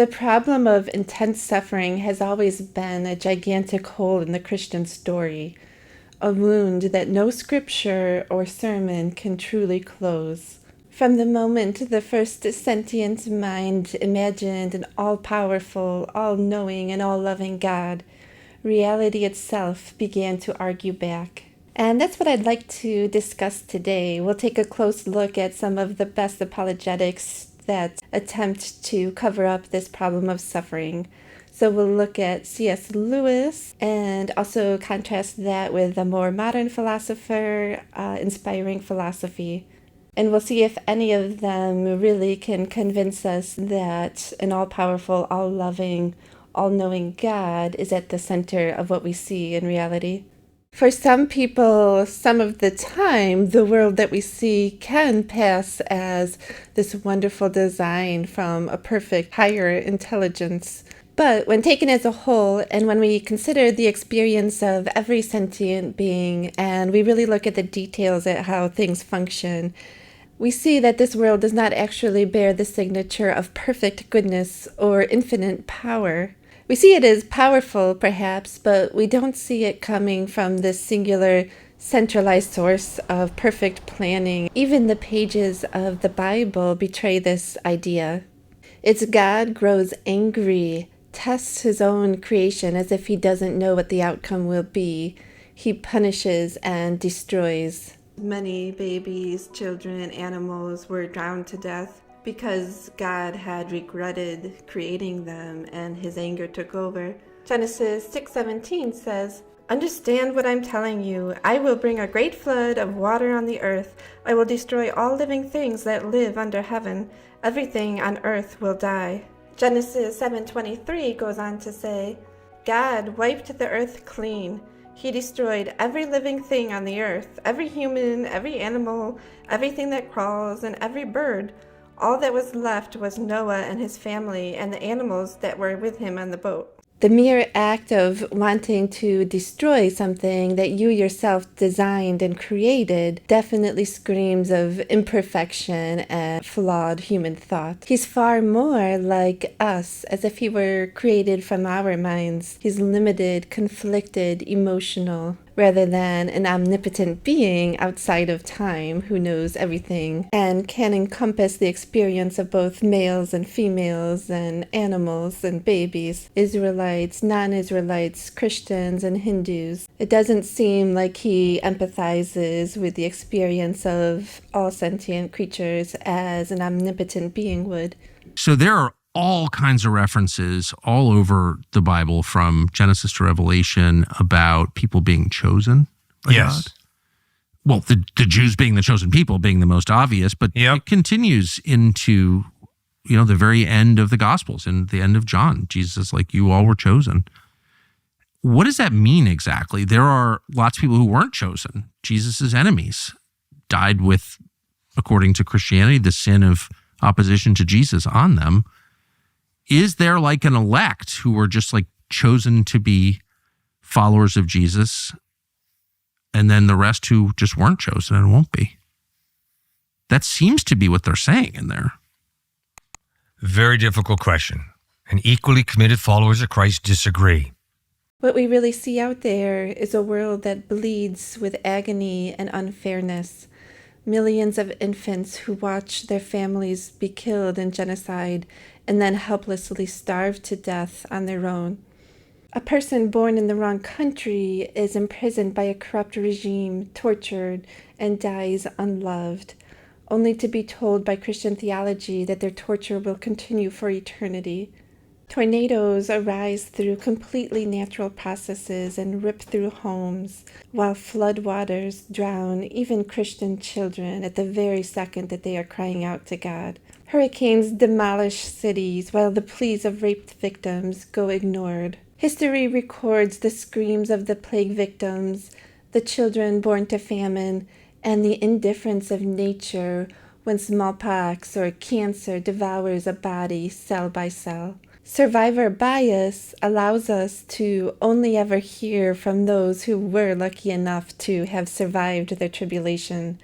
The problem of intense suffering has always been a gigantic hole in the Christian story, a wound that no scripture or sermon can truly close. From the moment the first sentient mind imagined an all-powerful, all-knowing, and all-loving God, reality itself began to argue back. And that's what I'd like to discuss today. We'll take a close look at some of the best apologetics that attempt to cover up this problem of suffering. So we'll look at C.S. Lewis and also contrast that with a more modern philosopher, inspiring philosophy. And we'll see if any of them really can convince us that an all-powerful, all-loving, all-knowing God is at the center of what we see in reality. For some people, some of the time, the world that we see can pass as this wonderful design from a perfect higher intelligence. But when taken as a whole, and when we consider the experience of every sentient being, and we really look at the details at how things function, we see that this world does not actually bear the signature of perfect goodness or infinite power. We see it as powerful, perhaps, but we don't see it coming from this singular, centralized source of perfect planning. Even the pages of the Bible betray this idea. Its God grows angry, tests his own creation as if he doesn't know what the outcome will be. He punishes and destroys. Many babies, children, animals were drowned to death because God had regretted creating them and his anger took over. Genesis 6:17 says, "Understand what I'm telling you. I will bring a great flood of water on the earth. I will destroy all living things that live under heaven. Everything on earth will die." Genesis 7:23 goes on to say, "God wiped the earth clean. He destroyed every living thing on the earth, every human, every animal, everything that crawls, and every bird. All that was left was Noah and his family and the animals that were with him on the boat." The mere act of wanting to destroy something that you yourself designed and created definitely screams of imperfection and flawed human thought. He's far more like us, as if he were created from our minds. He's limited, conflicted, emotional, rather than an omnipotent being outside of time who knows everything and can encompass the experience of both males and females and animals and babies, Israelites, non-Israelites, Christians, and Hindus. It doesn't seem like he empathizes with the experience of all sentient creatures as an omnipotent being would. So there are all kinds of references all over the Bible from Genesis to Revelation about people being chosen by God. Well, the Jews being the chosen people being the most obvious, but it continues into, the very end of the Gospels and the end of John. Jesus is like, you all were chosen. What does that mean exactly? There are lots of people who weren't chosen. Jesus's enemies died with, according to Christianity, the sin of opposition to Jesus on them. Is there like an elect who were just like chosen to be followers of Jesus and then the rest who just weren't chosen and won't be? That seems to be what they're saying in there. Very difficult question. And equally committed followers of Christ disagree. What we really see out there is a world that bleeds with agony and unfairness. Millions of infants who watch their families be killed in genocide and then helplessly starve to death on their own. A person born in the wrong country is imprisoned by a corrupt regime, tortured, and dies unloved, only to be told by Christian theology that their torture will continue for eternity. Tornadoes arise through completely natural processes and rip through homes, while floodwaters drown even Christian children at the very second that they are crying out to God. Hurricanes demolish cities while the pleas of raped victims go ignored. History records the screams of the plague victims, the children born to famine, and the indifference of nature when smallpox or cancer devours a body cell by cell. Survivor bias allows us to only ever hear from those who were lucky enough to have survived their tribulation,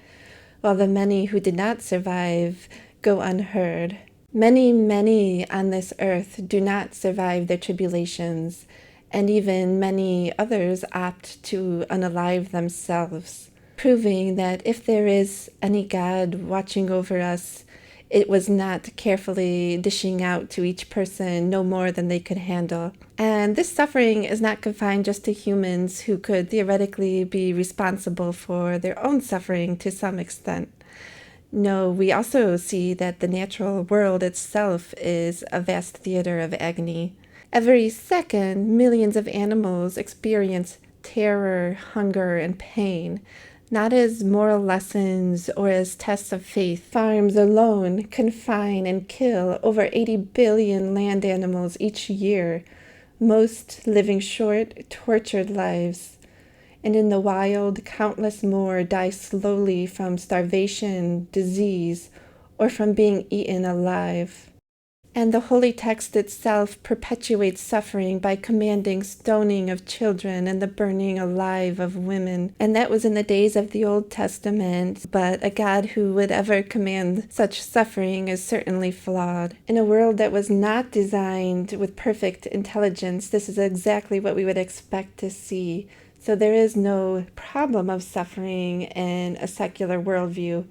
while the many who did not survive go unheard. Many, many on this earth do not survive their tribulations, and even many others opt to unalive themselves, proving that if there is any God watching over us, it was not carefully dishing out to each person no more than they could handle. And this suffering is not confined just to humans who could theoretically be responsible for their own suffering to some extent. No, we also see that the natural world itself is a vast theater of agony. Every second, millions of animals experience terror, hunger, and pain, not as moral lessons or as tests of faith. Farms alone confine and kill over 80 billion land animals each year, most living short, tortured lives. And in the wild, countless more die slowly from starvation, disease, or from being eaten alive. And the holy text itself perpetuates suffering by commanding stoning of children and the burning alive of women. And that was in the days of the Old Testament, but a God who would ever command such suffering is certainly flawed. In a world that was not designed with perfect intelligence, this is exactly what we would expect to see. So there is no problem of suffering in a secular worldview.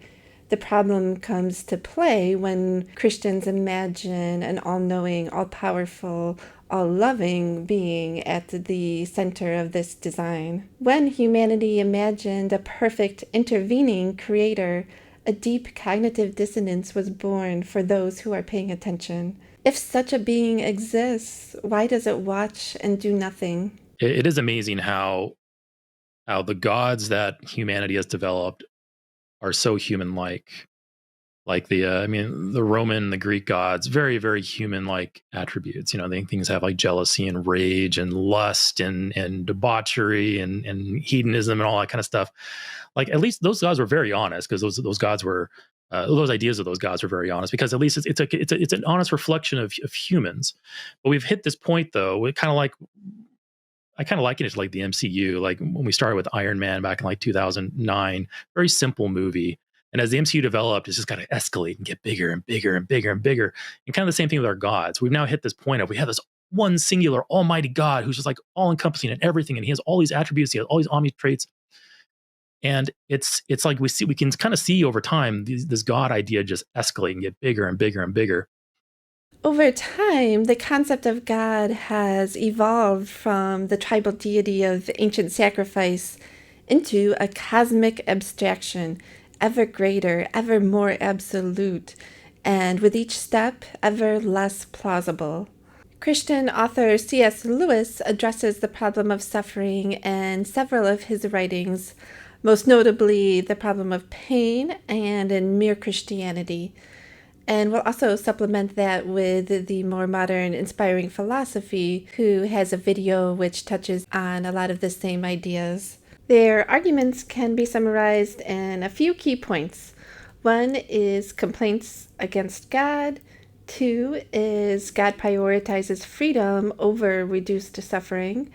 The problem comes to play when Christians imagine an all-knowing, all-powerful, all-loving being at the center of this design. When humanity imagined a perfect intervening creator, a deep cognitive dissonance was born for those who are paying attention. If such a being exists, why does it watch and do nothing? It is amazing how the gods that humanity has developed are so human-like. Like the Roman, the Greek gods, very, very human-like attributes. Things have like jealousy and rage and lust and debauchery and hedonism and all that kind of stuff. Like at least those gods were very honest, because those gods were those ideas of those gods were very honest, because at least it's an honest reflection of humans. But we've hit this point though. I kind of liken it to like the MCU, like when we started with Iron Man back in like 2009, very simple movie. And as the MCU developed, it's just got to escalate and get bigger and bigger and bigger and bigger. And kind of the same thing with our gods. We've now hit this point of we have this one singular almighty God who's just like all encompassing in everything. And he has all these attributes. He has all these omni traits. And it's like we can kind of see over time this God idea just escalate and get bigger and bigger and bigger. Over time, the concept of God has evolved from the tribal deity of ancient sacrifice into a cosmic abstraction, ever greater, ever more absolute, and with each step, ever less plausible. Christian author C.S. Lewis addresses the problem of suffering in several of his writings, most notably the problem of pain and in Mere Christianity. And we'll also supplement that with the more modern inspiring philosophy, who has a video which touches on a lot of the same ideas. Their arguments can be summarized in a few key points. One is complaints against God. 2 is God prioritizes freedom over reduced suffering.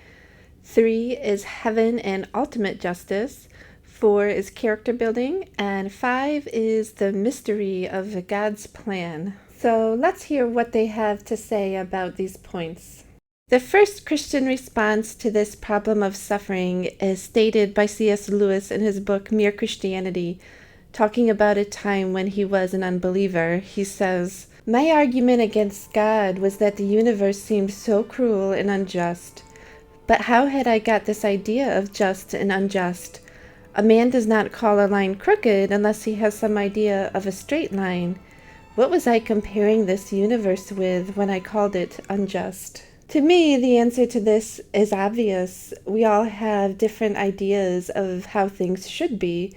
3 is heaven and ultimate justice. 4 is character building, and 5 is the mystery of God's plan. So let's hear what they have to say about these points. The first Christian response to this problem of suffering is stated by C.S. Lewis in his book Mere Christianity, talking about a time when he was an unbeliever. He says, "My argument against God was that the universe seemed so cruel and unjust. But how had I got this idea of just and unjust? A man does not call a line crooked unless he has some idea of a straight line. What was I comparing this universe with when I called it unjust?" To me, the answer to this is obvious. We all have different ideas of how things should be,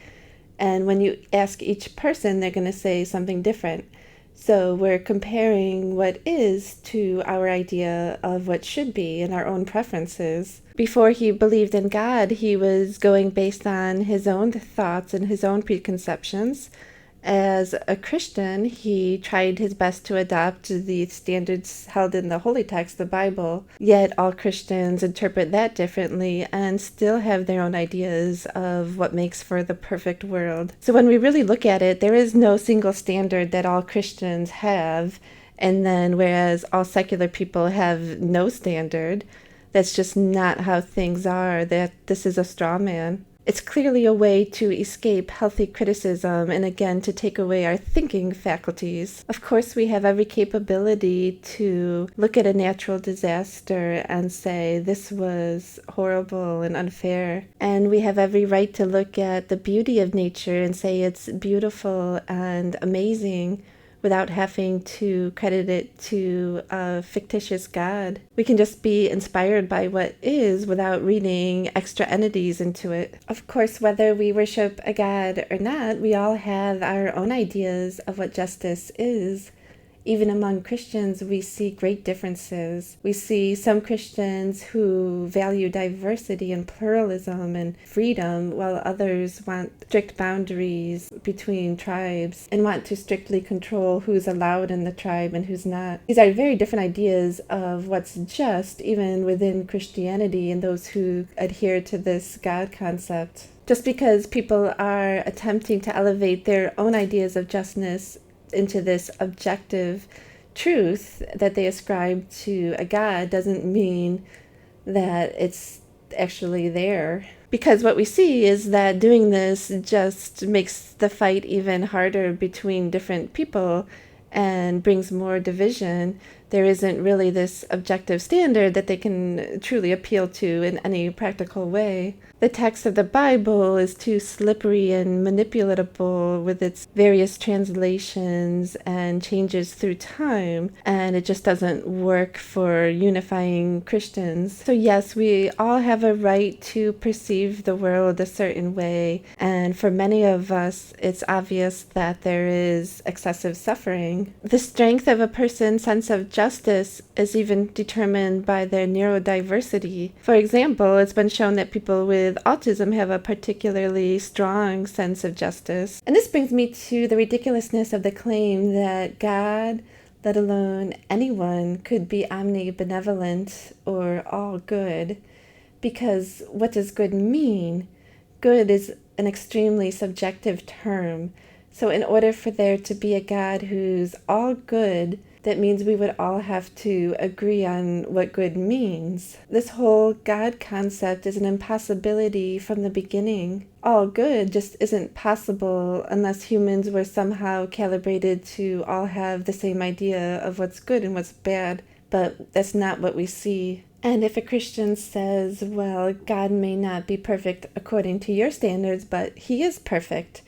and when you ask each person, they're going to say something different. So we're comparing what is to our idea of what should be and our own preferences. Before he believed in God, he was going based on his own thoughts and his own preconceptions. As a Christian, he tried his best to adopt the standards held in the Holy Text, the Bible. Yet all Christians interpret that differently and still have their own ideas of what makes for the perfect world. So when we really look at it, there is no single standard that all Christians have, And then whereas all secular people have no standard, that's just not how things are, that this is a straw man. It's clearly a way to escape healthy criticism and again to take away our thinking faculties. Of course, we have every capability to look at a natural disaster and say this was horrible and unfair. And we have every right to look at the beauty of nature and say it's beautiful and amazing, without having to credit it to a fictitious God. We can just be inspired by what is without reading extra entities into it. Of course, whether we worship a God or not, we all have our own ideas of what justice is. Even among Christians, we see great differences. We see some Christians who value diversity and pluralism and freedom, while others want strict boundaries between tribes and want to strictly control who's allowed in the tribe and who's not. These are very different ideas of what's just, even within Christianity and those who adhere to this God concept. Just because people are attempting to elevate their own ideas of justness into this objective truth that they ascribe to a God doesn't mean that it's actually there. Because what we see is that doing this just makes the fight even harder between different people and brings more division. There isn't really this objective standard that they can truly appeal to in any practical way. The text of the Bible is too slippery and manipulatable with its various translations and changes through time, and it just doesn't work for unifying Christians. So yes, we all have a right to perceive the world a certain way, and for many of us, it's obvious that there is excessive suffering. The strength of a person's sense of justice is even determined by their neurodiversity. For example, it's been shown that people with autism have a particularly strong sense of justice. And this brings me to the ridiculousness of the claim that God, let alone anyone, could be omnibenevolent or all good. Because what does good mean? Good is an extremely subjective term. So in order for there to be a God who's all good, that means we would all have to agree on what good means. This whole God concept is an impossibility from the beginning. All good just isn't possible unless humans were somehow calibrated to all have the same idea of what's good and what's bad, but that's not what we see. And if a Christian says, well, God may not be perfect according to your standards, but he is perfect,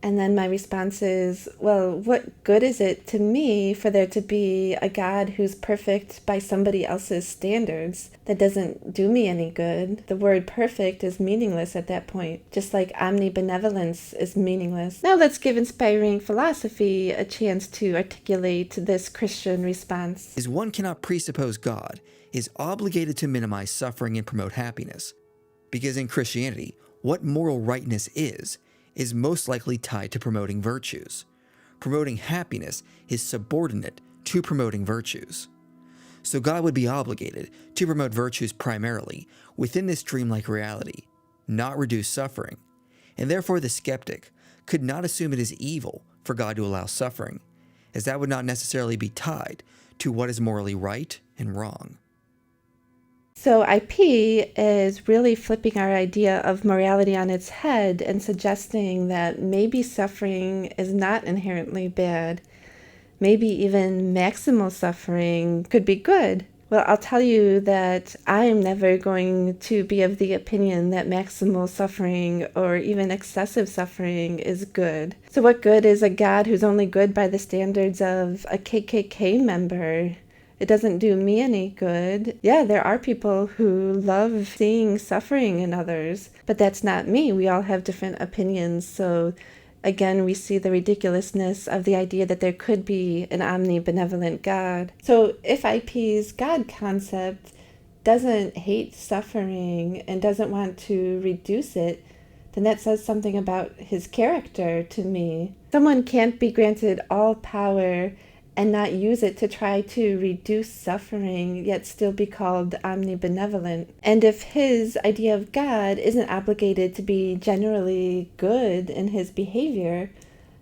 and then my response is, well, what good is it to me for there to be a God who's perfect by somebody else's standards? That doesn't do me any good. The word perfect is meaningless at that point, just like omnibenevolence is meaningless. Now let's give inspiring philosophy a chance to articulate this Christian response. One cannot presuppose God is obligated to minimize suffering and promote happiness, because in Christianity, what moral rightness is most likely tied to promoting virtues. Promoting happiness is subordinate to promoting virtues. So God would be obligated to promote virtues primarily within this dreamlike reality, not reduce suffering, and therefore the skeptic could not assume it is evil for God to allow suffering, as that would not necessarily be tied to what is morally right and wrong. So IP is really flipping our idea of morality on its head and suggesting that maybe suffering is not inherently bad. Maybe even maximal suffering could be good. Well, I'll tell you that I am never going to be of the opinion that maximal suffering or even excessive suffering is good. So what good is a God who's only good by the standards of a KKK member? It doesn't do me any good. Yeah, there are people who love seeing suffering in others, but that's not me. We all have different opinions. So again, we see the ridiculousness of the idea that there could be an omnibenevolent God. So if IP's God concept doesn't hate suffering and doesn't want to reduce it, then that says something about his character to me. Someone can't be granted all power and not use it to try to reduce suffering, yet still be called omnibenevolent. And if his idea of God isn't obligated to be generally good in his behavior,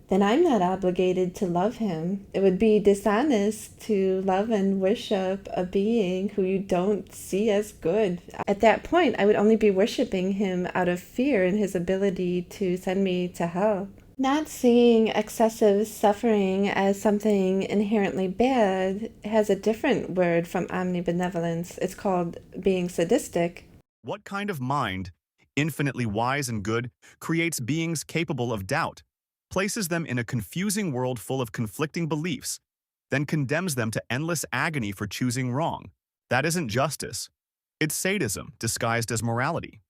then I'm not obligated to love him. It would be dishonest to love and worship a being who you don't see as good. At that point, I would only be worshiping him out of fear in his ability to send me to hell. Not seeing excessive suffering as something inherently bad has a different word from omnibenevolence. It's called being sadistic. What kind of mind, infinitely wise and good, creates beings capable of doubt, places them in a confusing world full of conflicting beliefs, then condemns them to endless agony for choosing wrong? That isn't justice. It's sadism disguised as morality.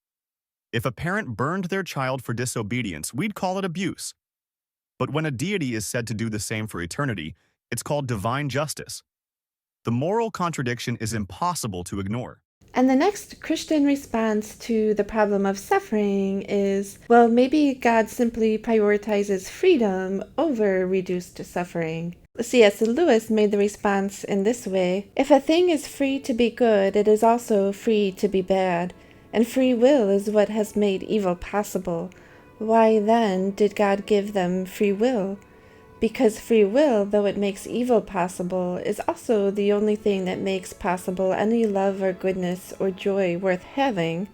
If a parent burned their child for disobedience, we'd call it abuse. But when a deity is said to do the same for eternity, it's called divine justice. The moral contradiction is impossible to ignore. And the next Christian response to the problem of suffering is, well, maybe God simply prioritizes freedom over reduced suffering. C.S. Lewis made the response in this way: if a thing is free to be good, it is also free to be bad, and free will is what has made evil possible. Why then did God give them free will? Because free will, though it makes evil possible, is also the only thing that makes possible any love or goodness or joy worth having.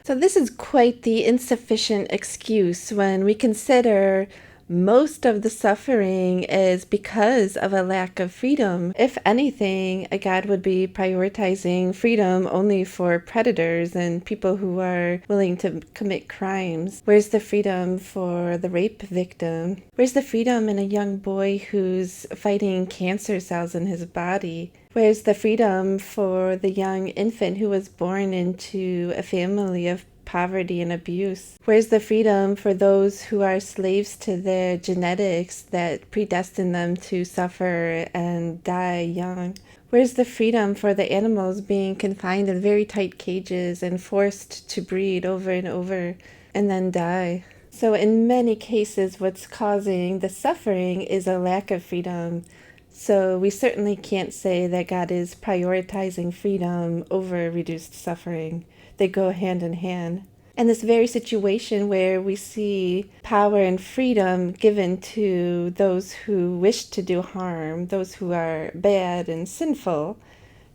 So this is quite the insufficient excuse when we consider most of the suffering is because of a lack of freedom. If anything, a God would be prioritizing freedom only for predators and people who are willing to commit crimes. Where's the freedom for the rape victim? Where's the freedom in a young boy who's fighting cancer cells in his body? Where's the freedom for the young infant who was born into a family of poverty and abuse? Where's the freedom for those who are slaves to their genetics that predestine them to suffer and die young? Where's the freedom for the animals being confined in very tight cages and forced to breed over and over and then die? So in many cases, what's causing the suffering is a lack of freedom. So we certainly can't say that God is prioritizing freedom over reduced suffering. They go hand in hand. And this very situation where we see power and freedom given to those who wish to do harm, those who are bad and sinful,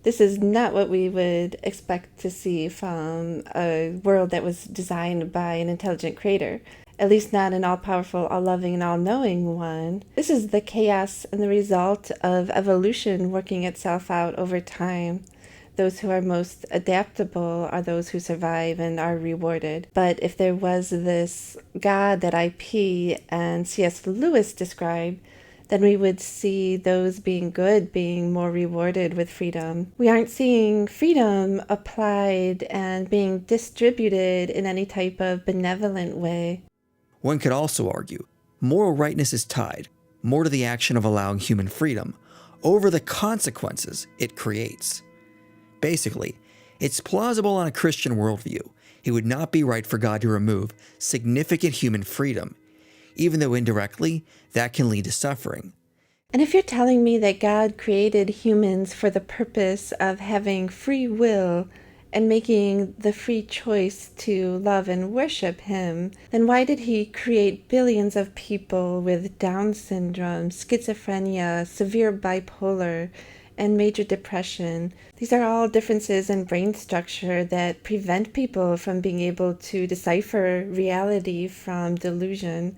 this is not what we would expect to see from a world that was designed by an intelligent creator. At least not an all-powerful, all-loving, and all-knowing one. This is the chaos and the result of evolution working itself out over time. Those who are most adaptable are those who survive and are rewarded. But if there was this God that IP and C.S. Lewis described, then we would see those being good being more rewarded with freedom. We aren't seeing freedom applied and being distributed in any type of benevolent way. One could also argue moral rightness is tied more to the action of allowing human freedom over the consequences it creates. Basically, it's plausible on a Christian worldview it would not be right for God to remove significant human freedom, even though indirectly that can lead to suffering. And if you're telling me that God created humans for the purpose of having free will and making the free choice to love and worship him, then why did he create billions of people with Down syndrome, schizophrenia, severe bipolar, and major depression? These are all differences in brain structure that prevent people from being able to decipher reality from delusion.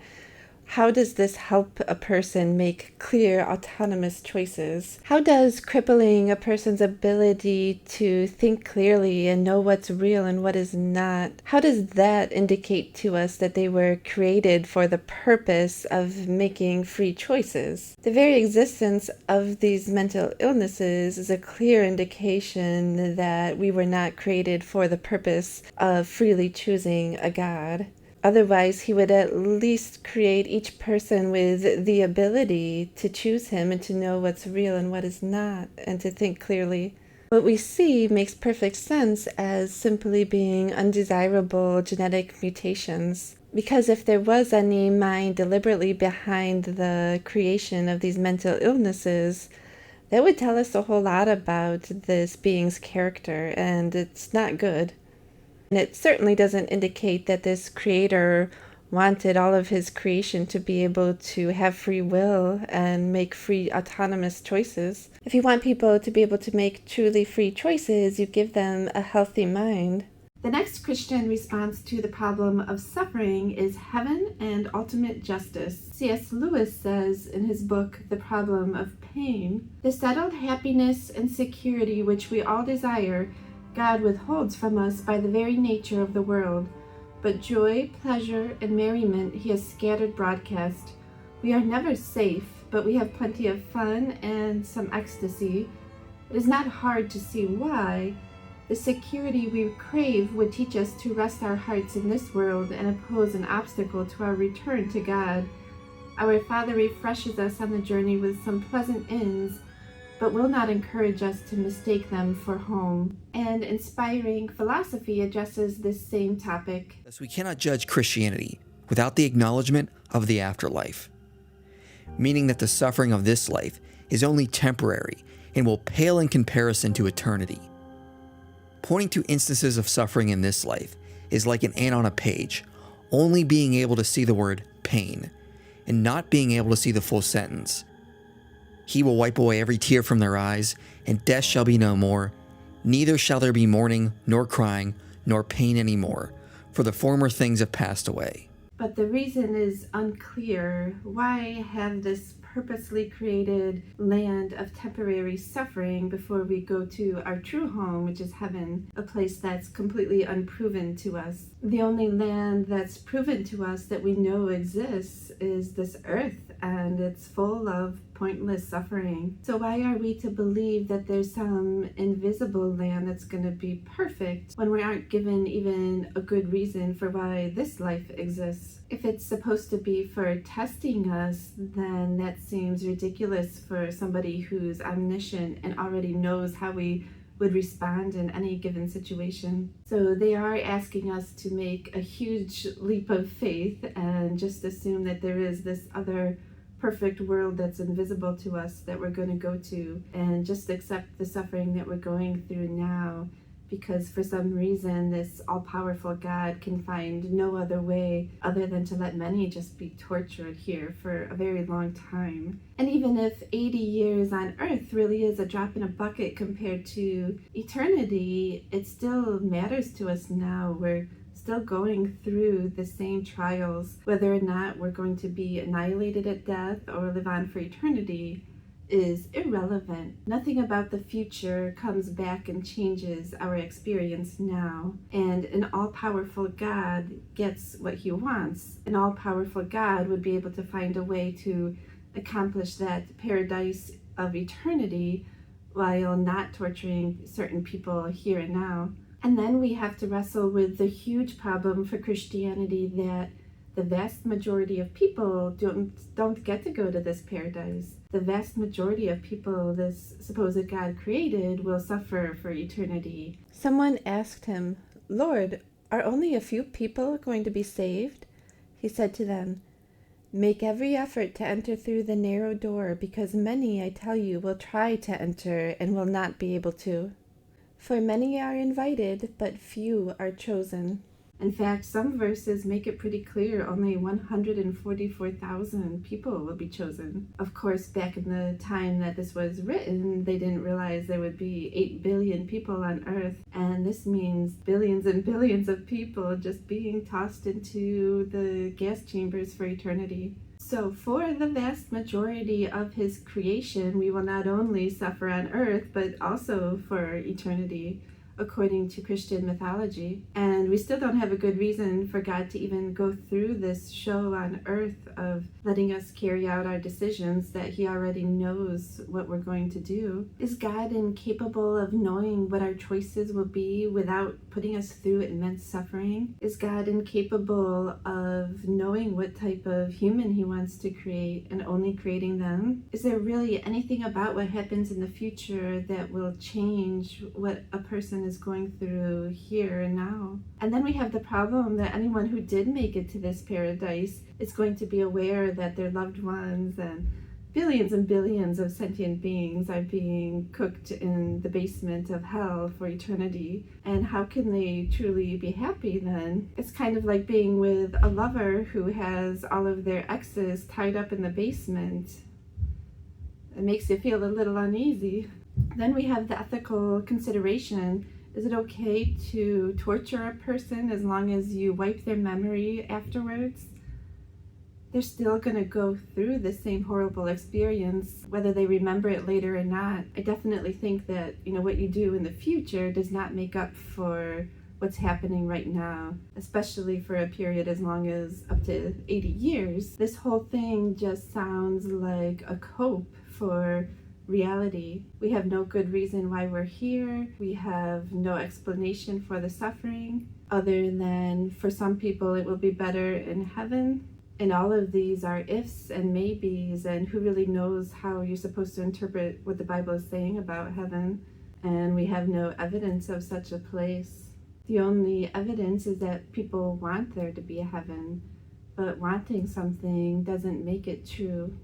How does this help a person make clear, autonomous choices? How does crippling a person's ability to think clearly and know what's real and what is not, how does that indicate to us that they were created for the purpose of making free choices? The very existence of these mental illnesses is a clear indication that we were not created for the purpose of freely choosing a God. Otherwise, he would at least create each person with the ability to choose him and to know what's real and what is not, and to think clearly. What we see makes perfect sense as simply being undesirable genetic mutations. Because if there was any mind deliberately behind the creation of these mental illnesses, that would tell us a whole lot about this being's character, and it's not good. And it certainly doesn't indicate that this creator wanted all of his creation to be able to have free will and make free autonomous choices. If you want people to be able to make truly free choices, you give them a healthy mind. The next Christian response to the problem of suffering is heaven and ultimate justice. C.S. Lewis says in his book, The Problem of Pain, "The settled happiness and security which we all desire, God withholds from us by the very nature of the world. But joy, pleasure, and merriment he has scattered broadcast. We are never safe, but we have plenty of fun and some ecstasy. It is not hard to see why. The security we crave would teach us to rest our hearts in this world and oppose an obstacle to our return to God. Our Father refreshes us on the journey with some pleasant inns, but will not encourage us to mistake them for home." And Inspiring Philosophy addresses this same topic. Thus, we cannot judge Christianity without the acknowledgement of the afterlife, meaning that the suffering of this life is only temporary and will pale in comparison to eternity. Pointing to instances of suffering in this life is like an ant on a page, only being able to see the word pain and not being able to see the full sentence. He will wipe away every tear from their eyes, and death shall be no more. Neither shall there be mourning, nor crying, nor pain any more, for the former things have passed away. But the reason is unclear. Why have this purposely created land of temporary suffering before we go to our true home, which is heaven, a place that's completely unproven to us? The only land that's proven to us that we know exists is this earth, and it's full of pointless suffering. So why are we to believe that there's some invisible land that's going to be perfect when we aren't given even a good reason for why this life exists? If it's supposed to be for testing us, then that seems ridiculous for somebody who's omniscient and already knows how we would respond in any given situation. So they are asking us to make a huge leap of faith and just assume that there is this other perfect world that's invisible to us that we're going to go to, and just accept the suffering that we're going through now, because for some reason this all-powerful God can find no other way other than to let many just be tortured here for a very long time. And even if 80 years on earth really is a drop in a bucket compared to eternity, it still matters to us now. We're still going through the same trials. Whether or not we're going to be annihilated at death or live on for eternity is irrelevant. Nothing about the future comes back and changes our experience now. And an all-powerful God gets what he wants. An all-powerful God would be able to find a way to accomplish that paradise of eternity while not torturing certain people here and now. And then we have to wrestle with the huge problem for Christianity that the vast majority of people don't get to go to this paradise. The vast majority of people this supposed God created will suffer for eternity. Someone asked him, "Lord, are only a few people going to be saved?" He said to them, "Make every effort to enter through the narrow door, because many, I tell you, will try to enter and will not be able to. For many are invited, but few are chosen." In fact, some verses make it pretty clear only 144,000 people will be chosen. Of course, back in the time that this was written, they didn't realize there would be 8 billion people on Earth, and this means billions and billions of people just being tossed into the gas chambers for eternity. So for the vast majority of his creation, we will not only suffer on earth, but also for eternity, according to Christian mythology. And we still don't have a good reason for God to even go through this show on earth of letting us carry out our decisions that he already knows what we're going to do. Is God incapable of knowing what our choices will be without putting us through immense suffering? Is God incapable of knowing what type of human he wants to create and only creating them? Is there really anything about what happens in the future that will change what a person is going through here and now? And then we have the problem that anyone who did make it to this paradise is going to be aware that their loved ones and billions and billions of sentient beings are being cooked in the basement of hell for eternity. And how can they truly be happy then? It's kind of like being with a lover who has all of their exes tied up in the basement. It makes you feel a little uneasy. Then we have the ethical consideration. Is it okay to torture a person as long as you wipe their memory afterwards? They're still going to go through the same horrible experience, whether they remember it later or not. I definitely think that, what you do in the future does not make up for what's happening right now, especially for a period as long as up to 80 years. This whole thing just sounds like a cope for reality. We have no good reason why we're here. We have no explanation for the suffering, other than for some people it will be better in heaven. And all of these are ifs and maybes, and who really knows how you're supposed to interpret what the Bible is saying about heaven. And we have no evidence of such a place. The only evidence is that people want there to be a heaven, but wanting something doesn't make it true.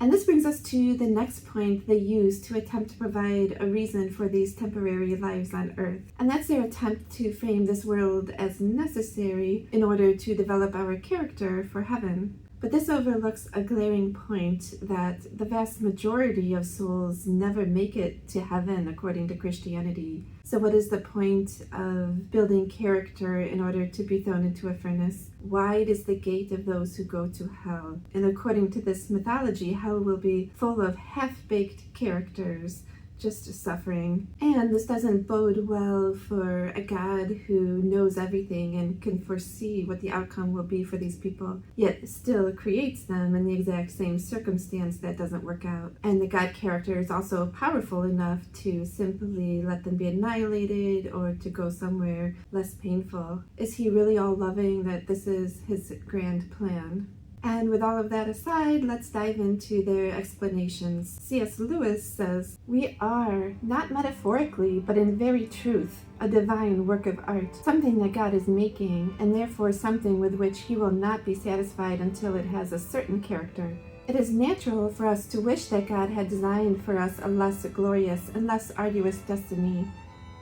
And this brings us to the next point they use to attempt to provide a reason for these temporary lives on earth. And that's their attempt to frame this world as necessary in order to develop our character for heaven. But this overlooks a glaring point that the vast majority of souls never make it to heaven according to Christianity. So what is the point of building character in order to be thrown into a furnace? Wide is the gate of those who go to hell. And according to this mythology, hell will be full of half-baked characters, just suffering. And this doesn't bode well for a God who knows everything and can foresee what the outcome will be for these people, yet still creates them in the exact same circumstance that doesn't work out. And the God character is also powerful enough to simply let them be annihilated or to go somewhere less painful. Is he really all loving that this is his grand plan? And with all of that aside, let's dive into their explanations. C.S. Lewis says, "We are, not metaphorically, but in very truth, a divine work of art, something that God is making, and therefore something with which he will not be satisfied until it has a certain character. It is natural for us to wish that God had designed for us a less glorious and less arduous destiny,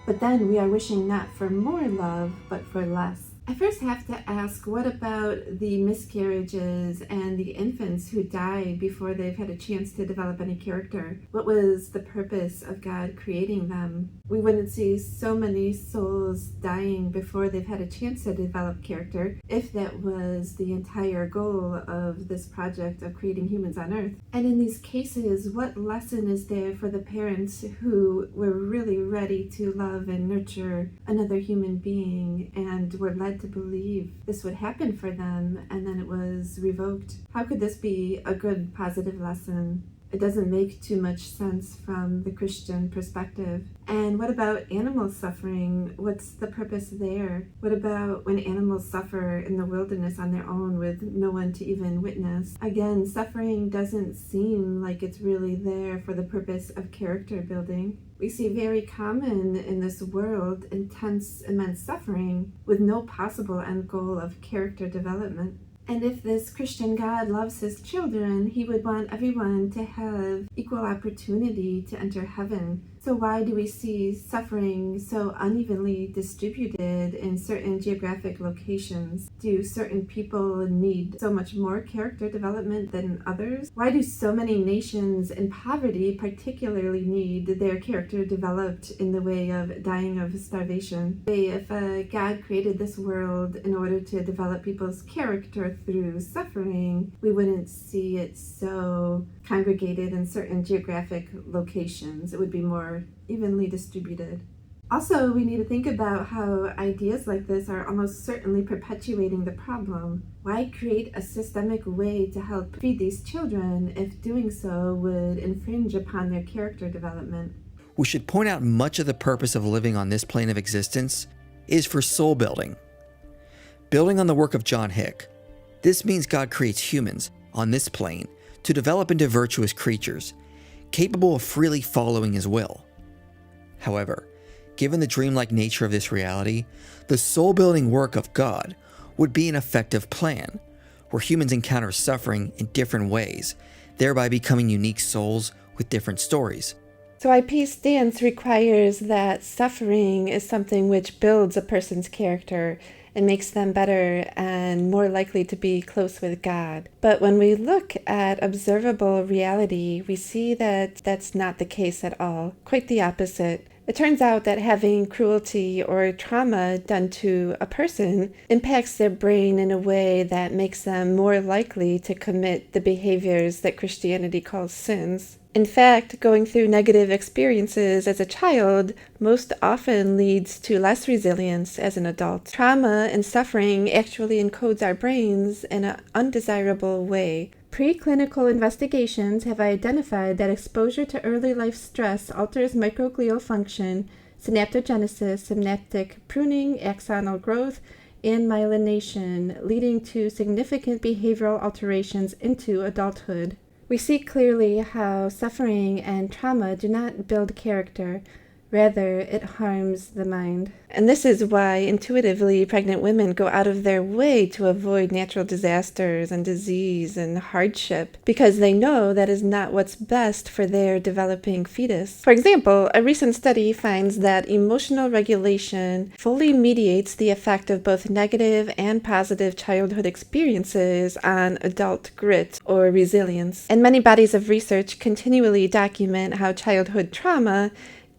but then we are wishing not for more love, but for less." I first have to ask, what about the miscarriages and the infants who die before they've had a chance to develop any character? What was the purpose of God creating them? We wouldn't see so many souls dying before they've had a chance to develop character if that was the entire goal of this project of creating humans on earth. And in these cases, what lesson is there for the parents who were really ready to love and nurture another human being and were led to believe this would happen for them, and then it was revoked? How could this be a good, positive lesson? It doesn't make too much sense from the Christian perspective. And what about animal suffering? What's the purpose there? What about when animals suffer in the wilderness on their own with no one to even witness? Again, suffering doesn't seem like it's really there for the purpose of character building. We see very common in this world intense, immense suffering with no possible end goal of character development. And if this Christian God loves his children, he would want everyone to have equal opportunity to enter heaven. So why do we see suffering so unevenly distributed in certain geographic locations? Do certain people need so much more character development than others? Why do so many nations in poverty particularly need their character developed in the way of dying of starvation? If God created this world in order to develop people's character through suffering, we wouldn't see it so congregated in certain geographic locations. It would be more evenly distributed. Also, we need to think about how ideas like this are almost certainly perpetuating the problem. Why create a systemic way to help feed these children if doing so would infringe upon their character development? We should point out much of the purpose of living on this plane of existence is for soul building. Building on the work of John Hick, this means God creates humans on this plane to develop into virtuous creatures, capable of freely following his will. However, given the dreamlike nature of this reality, the soul-building work of God would be an effective plan, where humans encounter suffering in different ways thereby becoming unique souls with different stories. So IP's stance requires that suffering is something which builds a person's character and makes them better and more likely to be close with God. But when we look at observable reality, we see that that's not the case at all. Quite the opposite. It turns out that having cruelty or trauma done to a person impacts their brain in a way that makes them more likely to commit the behaviors that Christianity calls sins. In fact, going through negative experiences as a child most often leads to less resilience as an adult. Trauma and suffering actually encodes our brains in an undesirable way. Preclinical investigations have identified that exposure to early life stress alters microglial function, synaptogenesis, synaptic pruning, axonal growth, and myelination, leading to significant behavioral alterations into adulthood. We see clearly how suffering and trauma do not build character. Rather, it harms the mind. And this is why intuitively pregnant women go out of their way to avoid natural disasters and disease and hardship, because they know that is not what's best for their developing fetus. For example, a recent study finds that emotional regulation fully mediates the effect of both negative and positive childhood experiences on adult grit or resilience. And many bodies of research continually document how childhood trauma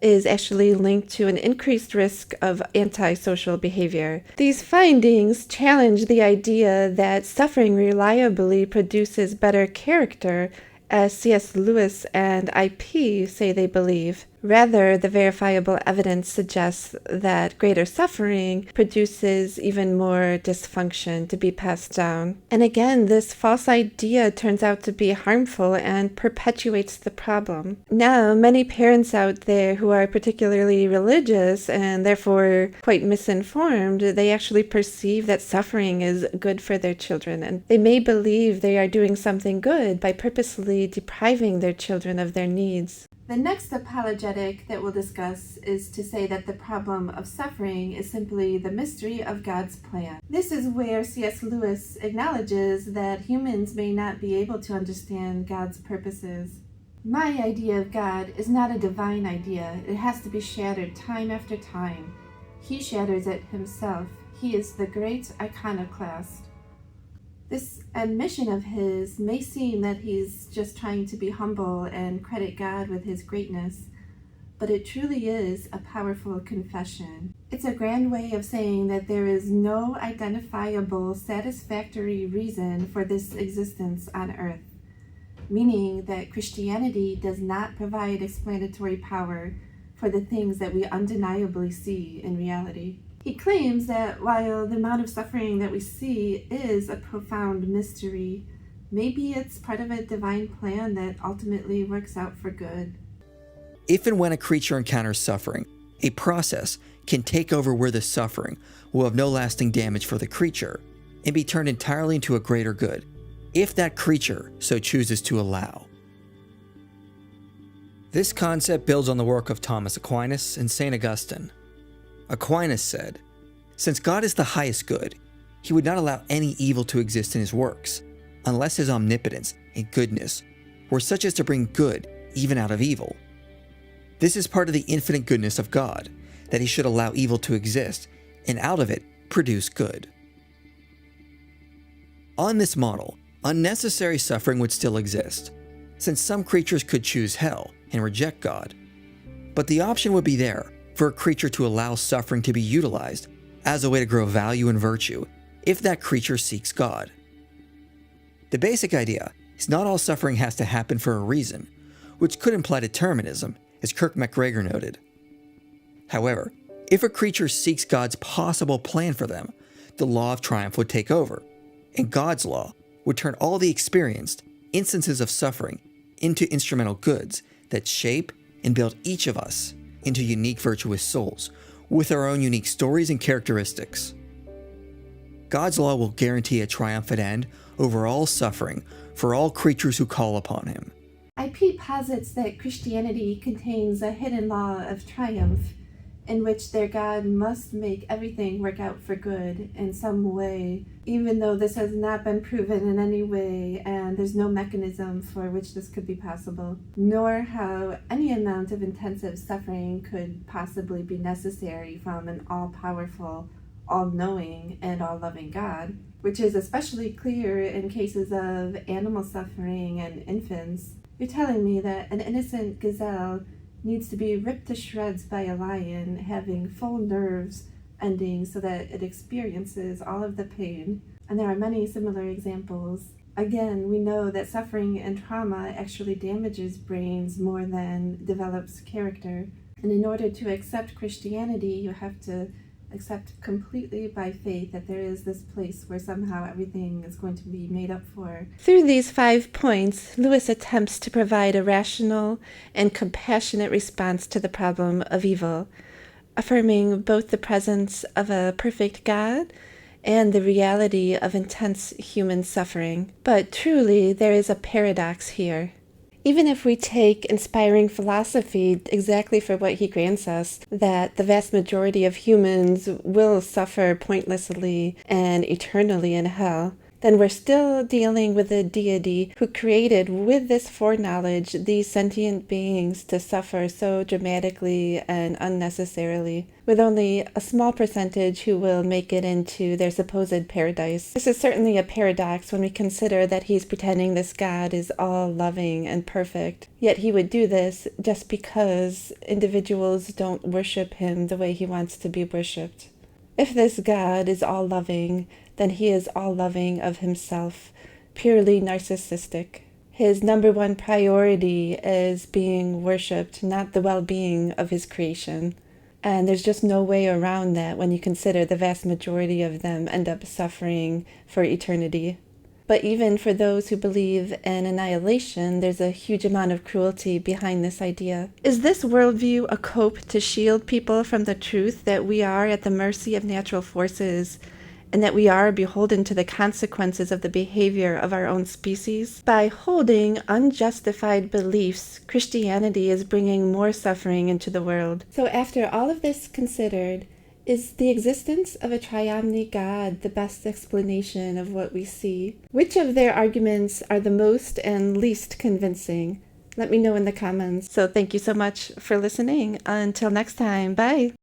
is actually linked to an increased risk of antisocial behavior. These findings challenge the idea that suffering reliably produces better character, as C.S. Lewis and IP say they believe. Rather, the verifiable evidence suggests that greater suffering produces even more dysfunction to be passed down. And again, this false idea turns out to be harmful and perpetuates the problem. Now, many parents out there who are particularly religious and therefore quite misinformed, they actually perceive that suffering is good for their children, and they may believe they are doing something good by purposely depriving their children of their needs. The next apologetic that we'll discuss is to say that the problem of suffering is simply the mystery of God's plan. This is where C.S. Lewis acknowledges that humans may not be able to understand God's purposes. My idea of God is not a divine idea. It has to be shattered time after time. He shatters it himself. He is the great iconoclast. This admission of his may seem that he's just trying to be humble and credit God with his greatness, but it truly is a powerful confession. It's a grand way of saying that there is no identifiable, satisfactory reason for this existence on earth, meaning that Christianity does not provide explanatory power for the things that we undeniably see in reality. He claims that while the amount of suffering that we see is a profound mystery, maybe it's part of a divine plan that ultimately works out for good. If and when a creature encounters suffering, a process can take over where the suffering will have no lasting damage for the creature and be turned entirely into a greater good, if that creature so chooses to allow. This concept builds on the work of Thomas Aquinas and St. Augustine. Aquinas said, "Since God is the highest good, he would not allow any evil to exist in his works, unless his omnipotence and goodness were such as to bring good even out of evil. This is part of the infinite goodness of God, that he should allow evil to exist, and out of it produce good." On this model, unnecessary suffering would still exist, since some creatures could choose hell and reject God. But the option would be there for a creature to allow suffering to be utilized as a way to grow value and virtue if that creature seeks God. The basic idea is not all suffering has to happen for a reason, which could imply determinism, as Kirk MacGregor noted. However, if a creature seeks God's possible plan for them, the law of triumph would take over, and God's law would turn all the experienced instances of suffering into instrumental goods that shape and build each of us into unique virtuous souls with our own unique stories and characteristics. God's law will guarantee a triumphant end over all suffering for all creatures who call upon him. IP posits that Christianity contains a hidden law of triumph, in which their God must make everything work out for good in some way, even though this has not been proven in any way and there's no mechanism for which this could be possible, nor how any amount of intensive suffering could possibly be necessary from an all-powerful, all-knowing, and all-loving God, which is especially clear in cases of animal suffering and infants. You're telling me that an innocent gazelle needs to be ripped to shreds by a lion, having full nerves ending so that it experiences all of the pain. And there are many similar examples. Again, we know that suffering and trauma actually damages brains more than develops character. And in order to accept Christianity, you have to accept completely by faith that there is this place where somehow everything is going to be made up for. Through these 5 points, Lewis attempts to provide a rational and compassionate response to the problem of evil, affirming both the presence of a perfect God and the reality of intense human suffering. But truly, there is a paradox here. Even if we take inspiring philosophy exactly for what he grants us, that the vast majority of humans will suffer pointlessly and eternally in hell, then we're still dealing with a deity who created with this foreknowledge these sentient beings to suffer so dramatically and unnecessarily, with only a small percentage who will make it into their supposed paradise. This is certainly a paradox when we consider that he's pretending this God is all loving and perfect, yet he would do this just because individuals don't worship him the way he wants to be worshipped. If this God is all loving, then he is all loving of himself, purely narcissistic. His number one priority is being worshipped, not the well-being of his creation. And there's just no way around that when you consider the vast majority of them end up suffering for eternity. But even for those who believe in annihilation, there's a huge amount of cruelty behind this idea. Is this worldview a cope to shield people from the truth that we are at the mercy of natural forces and that we are beholden to the consequences of the behavior of our own species? By holding unjustified beliefs, Christianity is bringing more suffering into the world. So after all of this considered, is the existence of a tri-omni God the best explanation of what we see? Which of their arguments are the most and least convincing? Let me know in the comments. So thank you so much for listening. Until next time, bye.